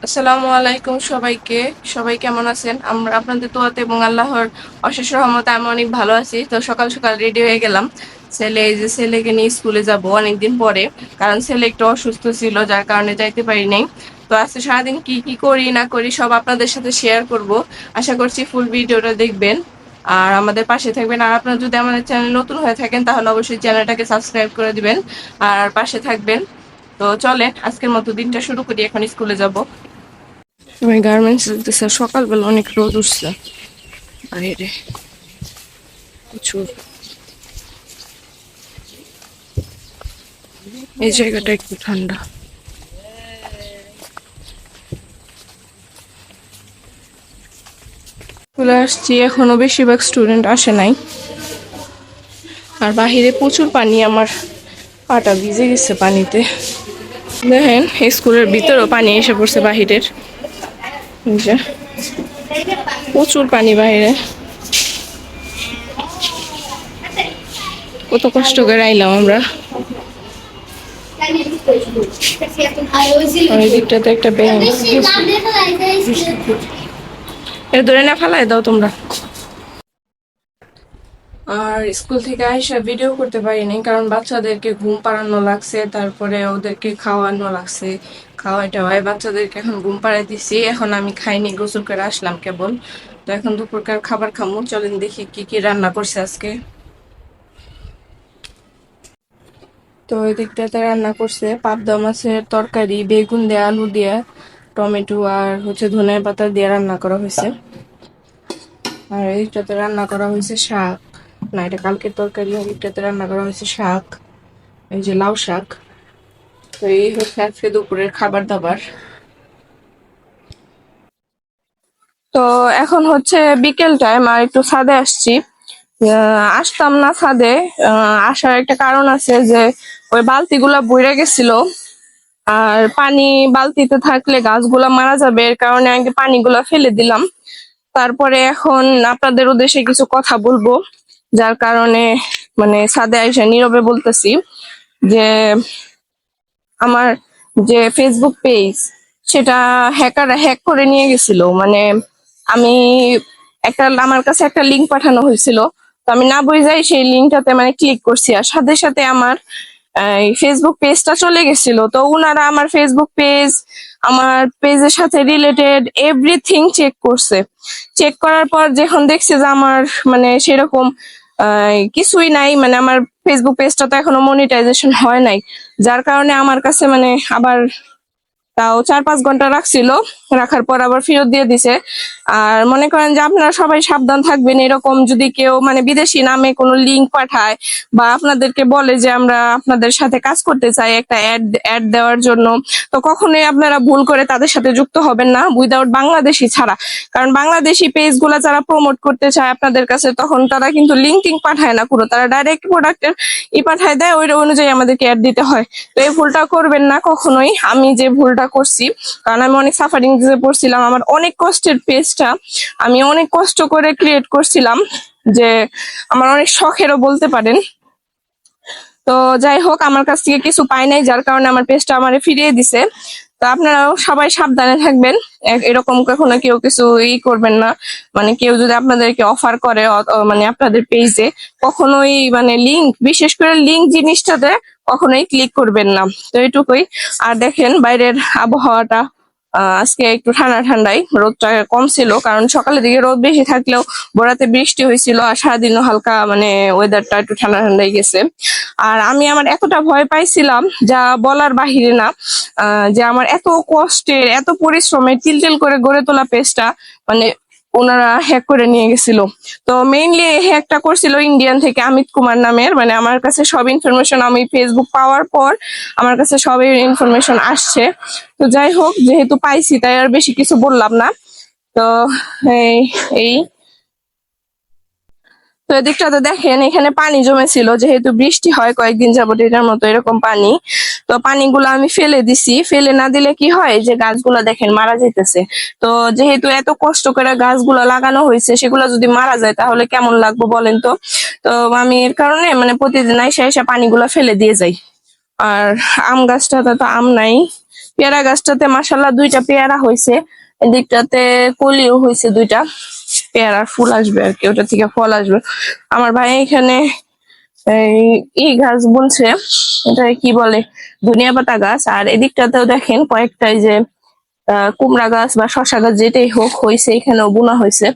আসসালামু আলাইকুম সবাইকে। সবাই কেমন আছেন? আমরা আপনাদের দোয়াতে এবং আল্লাহর অশেষ রহমতে আমি অনেক ভালো আছি। তো সকাল সকাল রেডি হয়ে গেলাম। এই যে ছেলেকে নিয়ে স্কুলে যাব অনেকদিন পরে, কারণ ছেলে একটু অসুস্থ ছিল, যার কারণে যাইতে পারি নাই। তো আজকে সারাদিন কি কি করি না করি সব আপনাদের সাথে শেয়ার করব। আশা করছি ফুল ভিডিওটা দেখবেন আর আমাদের পাশে থাকবেন। আর আপনারা যদি আমাদের চ্যানেল নতুন হয়ে থাকেন তাহলে অবশ্যই চ্যানেলটাকে সাবস্ক্রাইব করে দিবেন আর পাশে থাকবেন। তো চলেন আজকের মতো দিনটা শুরু করি, এখন স্কুলে যাব। আমি গার্মেন্টস দেখতেছি, সকালবেলা অনেক রোদ উঠছে বাইরে, প্রচুর। এই জায়গাটা একটু ঠান্ডা। চলে আসছি, এখনো বেশিরভাগ স্টুডেন্ট আসে নাই। আর বাহিরে প্রচুর পানি, আমার পাটা ভিজে গেছে পানিতে। দেখেন স্কুলের ভিতরেও পানি এসে পড়ছে বাহিরের। প্রচুর পানি বাহিরে। কত কষ্ট করে আইলাম আমরা। ওই দিকটাতে একটা ব্যাংক, এটা ধরে না ফেলায় দাও তোমরা। আর স্কুল থেকে আইসা ভিডিও করতে পারিনি, কারণ বাচ্চাদেরকে ঘুম পাড়ানো লাগছে, তারপরে ওদেরকে খাওয়ানো লাগছে। খাওয়াই বাচ্চাদেরকে এখন ঘুম পাড়াই দিছি। এখন আমি খাইনি, গোসল করে আসলাম কেবল। তো এখন দুপুরকার খাবার খামু। চলেন দেখি কি কি রান্না করছে আজকে। তো ওই দিকটাতে রান্না করছে পাবদা মাছের তরকারি, বেগুন দিয়ে, আলু দিয়ে, টমেটো আর ধনিয়া পাতা দিয়ে রান্না করা হয়েছে। আর এইটাতে রান্না করা হয়েছে শাক। না, এটা কালকের তরকারি। আর এটাতে রান্না করা হয়েছে শাক, এই যে লাউ শাক। তো এই হচ্ছে আজকে দুপুরের খাবার দাবার। তো এখন বিকেল টাইম, আর একটু ছাদে আসছি। আসতাম না ছাদে, আসার একটা কারণ আছে যে ওই বালতিগুলা বইরে গেছিল। আর পানি বালতিতে থাকলে গাছগুলা মারা যাবে, এর কারণে আগে পানিগুলা ফেলে দিলাম। তারপরে এখন আপনাদের উদ্দেশ্যে কিছু কথা বলবো, যার কারণে ছাদে আইসা নীরবে বলতেছি যে আমার যে ফেসবুক পেজ, সেটা হ্যাকাররা হ্যাক করে নিয়ে গেছিল। আমি আমার কাছে একটা লিংক পাঠানো হয়েছিল, তো আমি না বুঝাই সেই লিঙ্কটাতে ক্লিক করছি, আর সাথে সাথে আমার এই ফেসবুক পেজটা চলে গেছিল। তো উনারা আমার ফেসবুক পেজ, আমার পেজের সাথে রিলেটেড এভরিথিং চেক করছে। চেক করার পর যখন দেখছে যে আমার সেরকম কিছুই নাই, আমার ফেসবুক পেজটা তো এখনো মনিটাইজেশন হয় নাই, যার কারণে আমার কাছে আবার তাও 4-5 ঘন্টা রাখছিল। রাখার পর আবার ফেরত দিয়ে দিছে। আর মনে করেন যে আপনারা সবাই সাবধান থাকবেন, এরকম যদি কেউ বিদেশি নামে কোনো লিংক পাঠায় বা আপনাদেরকে বলে যে আমরা আপনাদের সাথে কাজ করতে চাই একটা অ্যাড দেওয়ার জন্য, তো কখনোই আপনারা ভুল করে তাদের সাথে যুক্ত হবেন না উইদাউট বাংলাদেশি ছাড়া। কারণ বাংলাদেশি পেজ গুলা যারা প্রমোট করতে চায় আপনাদের কাছে, তখন তারা কিন্তু লিঙ্ক পাঠায় না পুরো, তারা ডাইরেক্ট প্রোডাক্টের পাঠায় দেয়, ওই অনুযায়ী আমাদেরকে অ্যাড দিতে হয়। তো এই ভুলটা করবেন না কখনোই। আমি যে ভুলটা করছি, কারণ আমি অনেক সাফারিং দিতে পড়ছিলাম, আমার অনেক কষ্টের পেজটা আমি অনেক কষ্ট করে ক্রিয়েট করছিলাম, যে আমার অনেক শখেরও বলতে পারেন। তো যাই হোক, আমার কাছ থেকে কিছু পাই নাই, যার কারণে আমার পেজটা আমারে ফিরিয়ে দিছে। তো আপনারাও সবাই সাবধানে থাকবেন, এরকম কখনো কেউ কিছু করবেন না। কেউ যদি আপনাদেরকে অফার করে আপনাদের পেজে, কখনোই লিংক, বিশেষ করে লিংক জিনিসটাতে কখনোই ক্লিক করবেন না। তো এইটুকুই। আর দেখেন বাইরের আবহাওয়াটা আজকে একটু ঠান্ডা ঠান্ডাই, রোদটা কম ছিল, কারণ সকালের দিকে রোদ বেশি থাকলেও ভোরাতে বৃষ্টি হয়েছিল, আর সারাদিনও হালকা ওয়েদারটা একটু ঠান্ডা ঠান্ডাই গেছে। আর আমি আমার এতটা ভয় পাইছিলাম যা বলার বাহিরে না, যে আমার এত কষ্টের এত পরিশ্রমের তিল করে গড়ে তোলা পেজটা ওনারা হ্যাক করে নিয়ে গেছিল। তো মেইনলি হ্যাকটা করছিল ইন্ডিয়ান থেকে অমিত কুমার নামের। আমার কাছে সব ইনফরমেশন, আমি ফেসবুক পাওয়ার পর আমার কাছে সব ইনফরমেশন আসছে। তো যাই হোক, যেহেতু পাইছি তাই আর বেশি কিছু বললাম না। তো এই এই তো এদিকটাতে দেখেন, এখানে পানি জমেছিল, যেহেতু বৃষ্টি হয় কয়েকদিন যাবত এটার মতো এরকম পানি। তো পানিগুলো আমি ফেলে দিছি, ফেলে না দিলে কি হয় যে গাছগুলো দেখেন মারা যাইতেছে। তো যেহেতু এত কষ্ট করে গাছগুলো লাগানো হয়েছে, সেগুলো যদি মারা যায় তাহলে কেমন লাগবে বলেন তো। তো আমি এর কারণে প্রতিদিন এসে এসে পানিগুলো ফেলে দিয়ে যাই। আর আম গাছটাতে তো আম নাই, পেয়ারা গাছটাতে মাশাআল্লাহ 2টা পেয়ারা হয়েছে, এদিকটাতে কলিও হয়েছে 2টা, পেয়ারার ফুল আসবে আর কি, ওটা থেকে ফল আসবে। আমার ভাই এখানে এই গাছ বুনছে, এটা কি বলে, ধনিয়া পাতা গাছ। আর এদিকটাতেও দেখেন কয়েকটা এই যে কুমড়া গাছ বা শশা গাছ যেটাই হোক হয়েছে, এখানেও বোনা হয়েছে।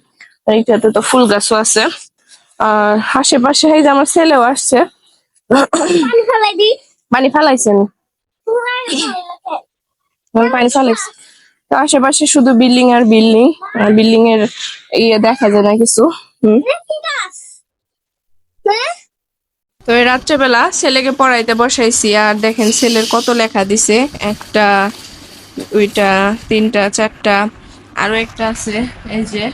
এইটাতে তো ফুল গাছও আছে। আর আশেপাশে এই যে আমার ছেলেও আসছে। পানি ফালাইছেন, পানি ফালাইছে। তো আশেপাশে শুধু বিল্ডিং আর বিল্ডিং, আর বিল্ডিং এর ইয়ে দেখা যায় না কিছু। তো এই রাত্রেবেলা ছেলেকে পড়াইতে বসাইছি, আর দেখেন ছেলের কত লেখা দিছে, 1টা 2টা 3টা 4টা, আরো একটা আছে এই যে।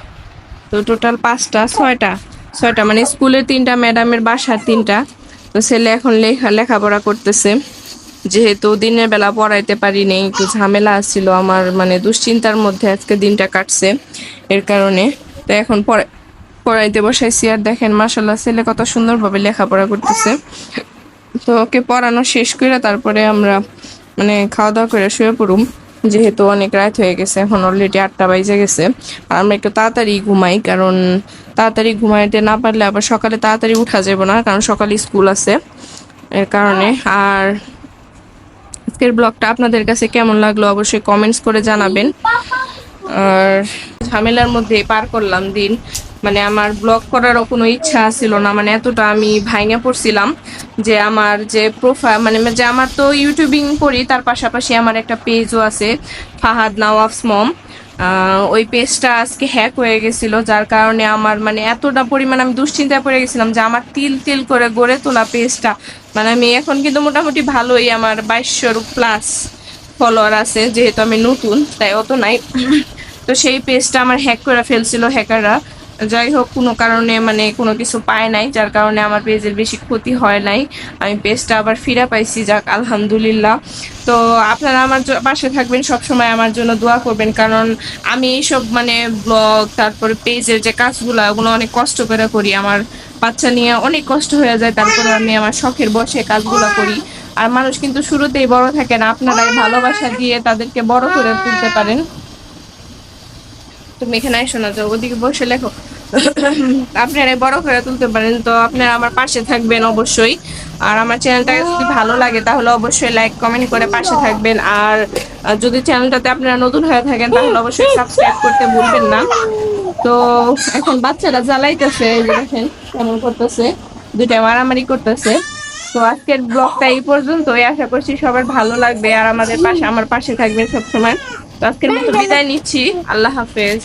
তো টোটাল 5টা 6টা মানে স্কুলের 3টা, ম্যাডামের বাসার 3টা। তো ছেলে এখন লেখাপড়া করতেছে, যেহেতু দিনের বেলা পড়াইতে পারি নাই, একটু ঝামেলা ছিল আমার, মানে দুশ্চিন্তার মধ্যে আজকে দিনটা কাটছে এর কারণে। তো এখন পড়াইতে বসাইছি, আর দেখেন মাশাআল্লাহ ছেলে কত সুন্দরভাবে লেখাপড়া করতেছে। তো ওকে পড়ানো শেষ করে তারপরে আমরা মানে খাওয়া দাওয়া করে শুয়ে পড়ুম, যেহেতু অনেক রাত হয়ে গেছে, এখন অলরেডি 8টা বাজে গেছে। আর আমরা একটু তাড়াতাড়ি ঘুমাই, কারণ তাড়াতাড়ি ঘুমাইতে না পারলে আবার সকালে তাড়াতাড়ি উঠা যাবে না, কারণ সকালে স্কুল আছে এর কারণে। আর আজকের ব্লগটা আপনাদের কাছে কেমন লাগলো অবশ্যই কমেন্টস করে জানাবেন। আর ঝামেলার মধ্যে পার করলাম দিন, মানে আমার ব্লগ করারও কোনো ইচ্ছা ছিল না, মানে এতটা আমি ভাঙে পড়ছিলাম যে আমার যে প্রোফাইল, মানে যে আমার তো ইউটিউবিং করি, তার পাশাপাশি আমার একটা পেজও আছে, ফাহাদ নওয়াফস মম। ওই পেজটা আজকে হ্যাক হয়ে গেছিল, যার কারণে আমার মানে এতটা পরিমাণ আমি দুশ্চিন্তায় পড়ে গেছিলাম যে আমার তিল তিল করে গড়ে তোলা পেজটা, মানে আমি এখন কিন্তু মোটামুটি ভালোই, আমার 2200 প্লাস ফলোয়ার আছে, যেহেতু আমি নতুন তাই অত নাই। তো সেই পেজটা আমার হ্যাক করে ফেলছিল হ্যাকাররা। যাই হোক, কোনো কারণে মানে কোনো কিছু পায় নাই, যার কারণে আমার পেজের বেশি ক্ষতি হয় নাই, আমি পেজটা আবার ফিরে পাইছি, যাক আলহামদুলিল্লাহ। তো আপনারা আমার পাশে থাকবেন, সব সময় আমার জন্য দোয়া করবেন, কারণ আমি এইসব মানে ব্লগ তারপরে পেজের যে কাজগুলো, ওগুলো অনেক কষ্ট করে করি, আমার বাচ্চা নিয়ে অনেক কষ্ট হয়ে যায়, তারপরে আমি আমার শখের বসে কাজগুলো করি। আর মানুষ কিন্তু শুরুতেই বড় থাকে না, আপনারাই ভালোবাসা দিয়ে তাদেরকে বড় করে তুলতে পারেন। তুমি এখানে এসো না, তো ওদিকে বসে লেখো। আপনারা বড় করে তুলতে পারেন, তো আপনারা আমার পাশে থাকবেন অবশ্যই। আর আমার চ্যানেলটা যদি ভালো লাগে তাহলে অবশ্যই লাইক কমেন্ট করে পাশে থাকবেন। আর যদি চ্যানেলটাতে আপনারা নতুন হয়ে থাকেন তাহলে অবশ্যই সাবস্ক্রাইব করতে ভুলবেন না। তো এখন বাচ্চারা জ্বালাইতেছে, দেখেন কেমন করতেছে, 2টা মারামারি করতেছে। তো আজকের ব্লগটা এই পর্যন্তই, আশা করছি সবার ভালো লাগবে, আর আমার পাশে থাকবেন সবসময়। তো আজকের মতো বিদায় নিচ্ছি, আল্লাহ হাফেজ।